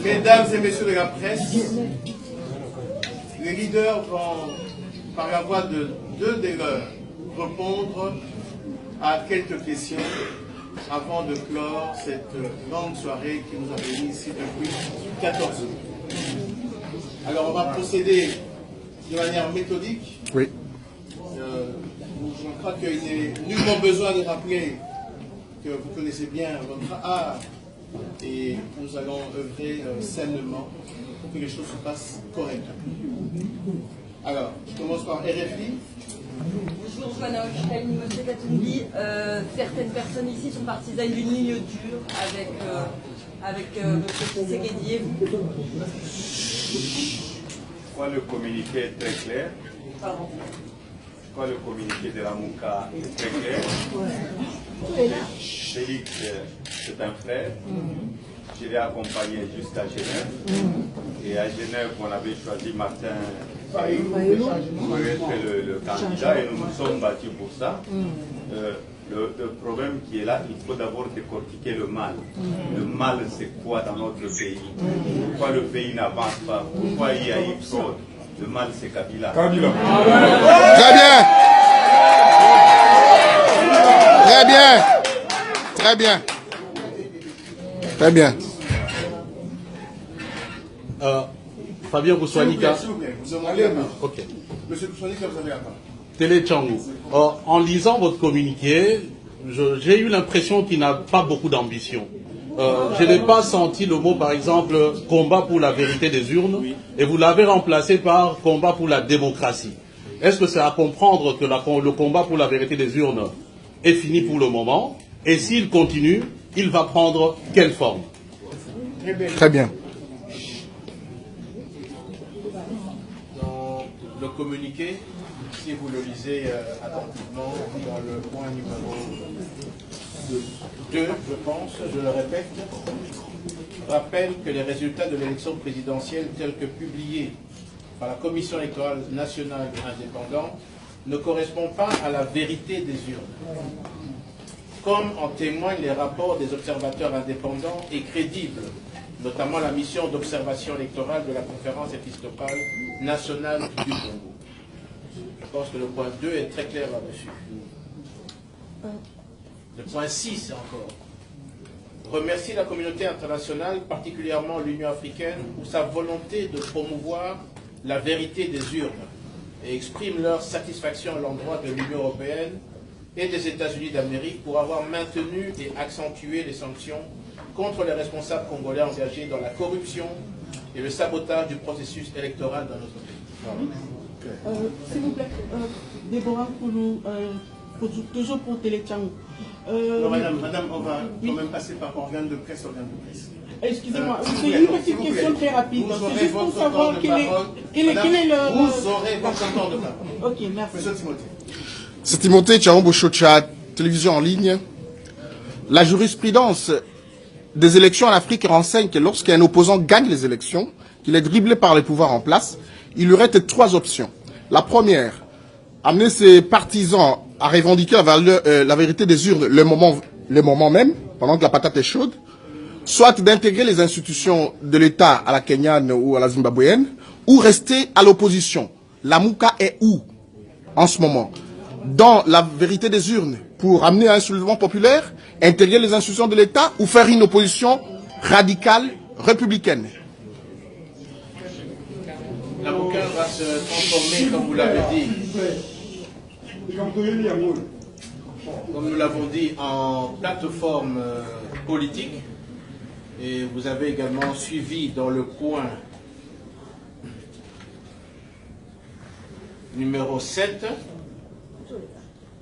Mesdames et messieurs de la presse, les leaders vont, par la voix de deux des leurs, répondre à quelques questions avant de clore cette longue soirée qui nous a réunis ici depuis 14 jours. Alors on va procéder de manière méthodique. Oui. Je crois qu'il n'est nullement besoin de rappeler que vous connaissez bien votre art et nous allons œuvrer sainement pour que les choses se passent correctement. Alors, je commence par RFI. Bonjour, Joanna Hochstein, Monsieur Katumbi. Certaines personnes ici sont partisanes d'une ligne dure avec Monsieur Tshisekedi. Je crois que le communiqué est très clair. Pardon. Je crois que le communiqué de la MOUCA est très clair. Félix, c'est un frère. Je l'ai accompagné jusqu'à Genève. Et à Genève, on avait choisi Martin pour être le candidat et nous nous sommes battus pour ça. Le problème qui est là, il faut d'abord décortiquer le mal. Le mal, c'est quoi dans notre pays? Pourquoi le pays n'avance pas? Pourquoi il y a eu fraude? Le mal, c'est Kabila. Très bien. Très bien. Très bien. Très bien. Fabien Boussoanika. S'il vous plaît, vous demandez la parole. Ok. Monsieur Boussoanika, vous avez la parole. Télé Tchangou. En lisant votre communiqué, j'ai eu l'impression qu'il n'a pas beaucoup d'ambition. Je n'ai pas senti le mot, par exemple, combat pour la vérité des urnes, et vous l'avez remplacé par combat pour la démocratie. Est-ce que c'est à comprendre que le combat pour la vérité des urnes est fini pour le moment, et s'il continue, il va prendre quelle forme? Très bien. Dans le communiqué, si vous le lisez attentivement, dans le point numéro 2, je pense, je le répète, rappelle que les résultats de l'élection présidentielle tels que publiés par la Commission électorale nationale indépendante ne correspondent pas à la vérité des urnes, comme en témoignent les rapports des observateurs indépendants et crédibles, notamment la mission d'observation électorale de la conférence épiscopale nationale du Congo. Je pense que le point 2 est très clair là-dessus. Le point 6 encore. Remercie la communauté internationale, particulièrement l'Union africaine, pour sa volonté de promouvoir la vérité des urnes et exprime leur satisfaction à l'endroit de l'Union européenne et des États-Unis d'Amérique pour avoir maintenu et accentué les sanctions contre les responsables congolais engagés dans la corruption et le sabotage du processus électoral dans notre pays. S'il vous plaît, Déborah Koulou, toujours pour Télé Tchangou. Madame, on va quand même passer par organe de presse. Excusez-moi, c'est une petite question très rapide. C'est juste pour savoir quel est le... Vous aurez votre temps de parole. Ok, merci. Monsieur Timothée. C'est Timothée Tchangou Chocha, télévision en ligne. La jurisprudence des élections en Afrique renseigne que lorsqu'un opposant gagne les élections, qu'il est dribblé par les pouvoirs en place, il y aurait trois options. La première, amener ses partisans à revendiquer la vérité des urnes le moment même, pendant que la patate est chaude, soit d'intégrer les institutions de l'État à la kenyane ou à la zimbabwéenne, ou rester à l'opposition. La MOUCA est où en ce moment? Dans la vérité des urnes, pour amener un soulèvement populaire, intégrer les institutions de l'État ou faire une opposition radicale républicaine? La MOUCA va se transformer, comme vous l'avez dit, comme nous l'avons dit, en plateforme politique. Et vous avez également suivi dans le point numéro 7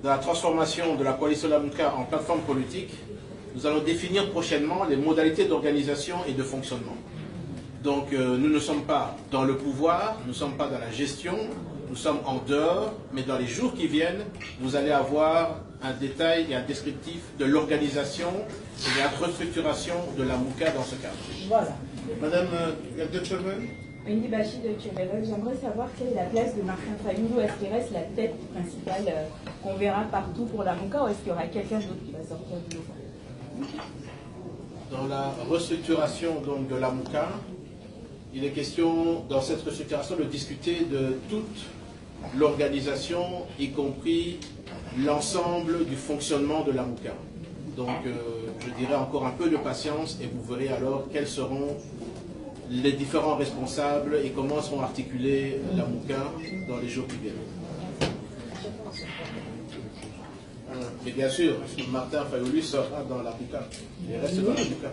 de la transformation de la coalition Lamuka en plateforme politique. Nous allons définir prochainement les modalités d'organisation et de fonctionnement. Donc nous ne sommes pas dans le pouvoir, nous ne sommes pas dans la gestion, nous sommes en dehors, mais dans les jours qui viennent, vous allez avoir un détail et un descriptif de l'organisation et de la restructuration de la MOUCA dans ce cadre. Voilà. Madame de Chevel. Wendy Bachi de Tchoulevel, j'aimerais savoir quelle est la place de Martin Fayulu. Est-ce qu'il reste la tête principale qu'on verra partout pour la MOUCA ou est-ce qu'il y aura quelqu'un d'autre qui va sortir du lot? Dans la restructuration donc, de la MOUCA, il est question dans cette restructuration de discuter de toute l'organisation, y compris l'ensemble du fonctionnement de la MOUCA. Donc je dirais encore un peu de patience et vous verrez alors quels seront les différents responsables et comment seront articulés la MOUCA dans les jours qui viennent. Mais bien sûr, Martin Fayoulou sera dans la MOUCA. Il reste dans la MOUCA.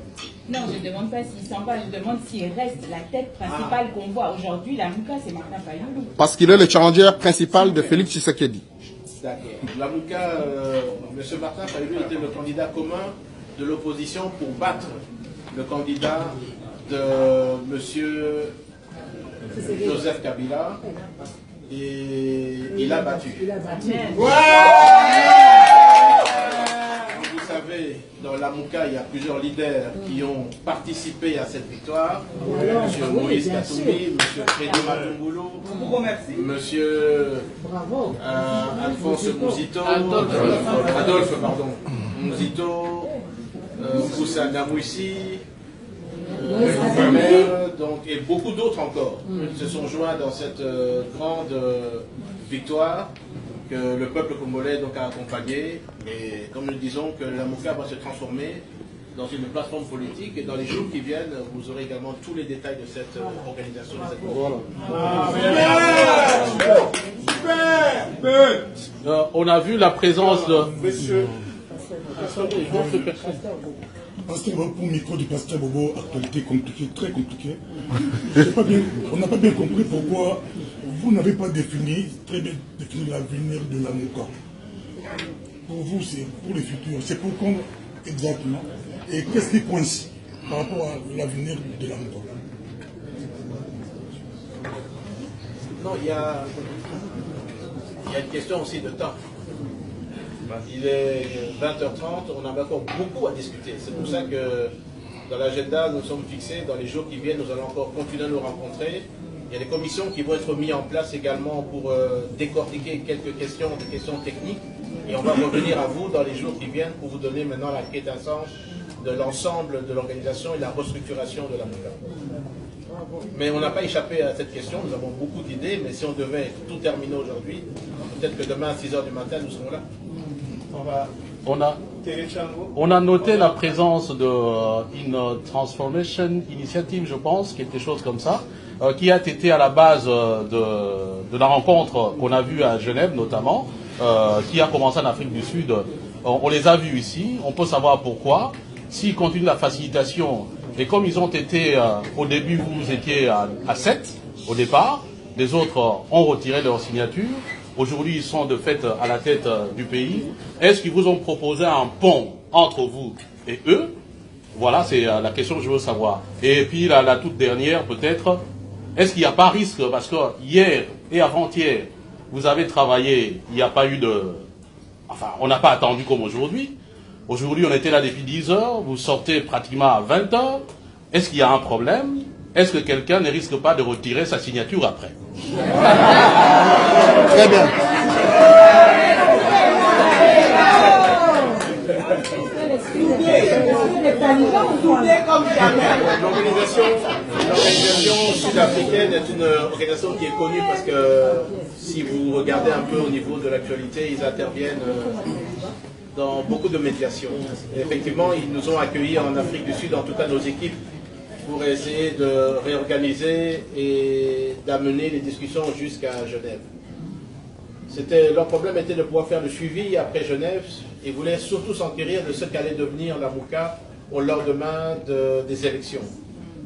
Non, je ne demande pas s'il s'en va, je demande s'il reste la tête principale qu'on voit aujourd'hui. La MOUCA, c'est Martin Fayoulou. Parce qu'il est le challenger principal de Félix Tshisekedi. D'accord. La MOUCA, M. Martin Fayoulou était le candidat commun de l'opposition pour battre le candidat de M. Joseph Kabila. Et il a battu. Vous savez, dans la MOUCA, il y a plusieurs leaders qui ont participé à cette victoire. M. Moïse Katumbi, M. Frédé Matumboulou, M. Alphonse Mouzito, Adolphe, pardon, Mouzito, Moussa Namouissi, donc, et beaucoup d'autres encore se sont joints dans cette grande victoire que le peuple congolais donc, a accompagné. Et comme nous disons que la MOUCA va se transformer dans une plateforme politique et dans les jours qui viennent, vous aurez également tous les détails de cette organisation. De cette on a vu la présence de... Monsieur... Pasteur Bobo, pour micro du Pasteur Bobo, actualité compliquée, très compliquée. On n'a pas bien compris pourquoi vous n'avez pas très bien défini l'avenir de la MOUCA. Pour vous, c'est pour le futur, c'est pour quand exactement? Et qu'est-ce qui coince par rapport à l'avenir de la MOUCA? Non, il y a une question aussi de temps. Il est 20h30, on a encore beaucoup à discuter. C'est pour ça que dans l'agenda, nous sommes fixés. Dans les jours qui viennent, nous allons encore continuer à nous rencontrer. Il y a des commissions qui vont être mises en place également pour décortiquer quelques questions, des questions techniques. Et on va revenir à vous dans les jours qui viennent pour vous donner maintenant la quintessence de l'ensemble de l'organisation et la restructuration de la MOUCA. Mais on n'a pas échappé à cette question, nous avons beaucoup d'idées, mais si on devait tout terminer aujourd'hui, peut-être que demain à 6h du matin, nous serons là. On a noté la présence d'une Transformation Initiative, je pense, quelque chose comme ça, qui a été à la base de la rencontre qu'on a vue à Genève notamment, qui a commencé en Afrique du Sud. On les a vus ici, on peut savoir pourquoi. S'ils continuent la facilitation, et comme ils ont été, au début vous étiez à 7 au départ, les autres ont retiré leur signature. Aujourd'hui, ils sont de fait à la tête du pays. Est-ce qu'ils vous ont proposé un pont entre vous et eux? Voilà, c'est la question que je veux savoir. Et puis, la toute dernière, peut-être, est-ce qu'il n'y a pas risque? Parce que hier et avant-hier, vous avez travaillé, il n'y a pas eu de... Enfin, on n'a pas attendu comme aujourd'hui. Aujourd'hui, on était là depuis 10 heures, vous sortez pratiquement à 20 heures. Est-ce qu'il y a un problème? Est-ce que quelqu'un ne risque pas de retirer sa signature après? Très bien. L'organisation sud-africaine est une organisation qui est connue parce que si vous regardez un peu au niveau de l'actualité, ils interviennent dans beaucoup de médiations. Et effectivement, ils nous ont accueillis en Afrique du Sud, en tout cas nos équipes, pour essayer de réorganiser et d'amener les discussions jusqu'à Genève. Leur problème était de pouvoir faire le suivi après Genève. Ils voulaient surtout s'enquérir de ce qu'allait devenir la MOUCA au lendemain des élections.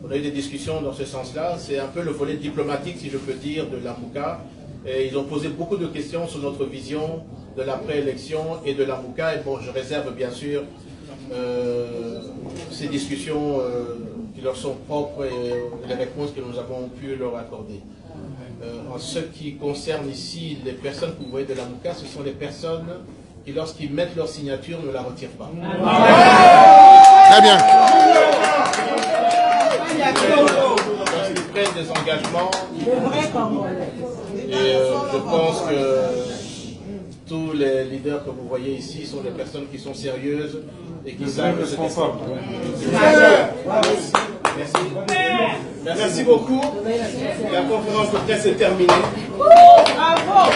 On a eu des discussions dans ce sens-là. C'est un peu le volet diplomatique, si je peux dire, de la MOUCA. Et ils ont posé beaucoup de questions sur notre vision de l'après-élection et de la MOUCA. Et bon, je réserve bien sûr ces discussions qui leur sont propres et les réponses que nous avons pu leur accorder. En ce qui concerne ici les personnes que vous voyez de la MOUCA, ce sont les personnes qui, lorsqu'ils mettent leur signature, ne la retirent pas. Très bien. Ils prennent des engagements. Et je pense que tous les leaders que vous voyez ici sont des personnes qui sont sérieuses et qui savent que c'est responsable. Merci beaucoup. La conférence de presse est terminée. Bravo.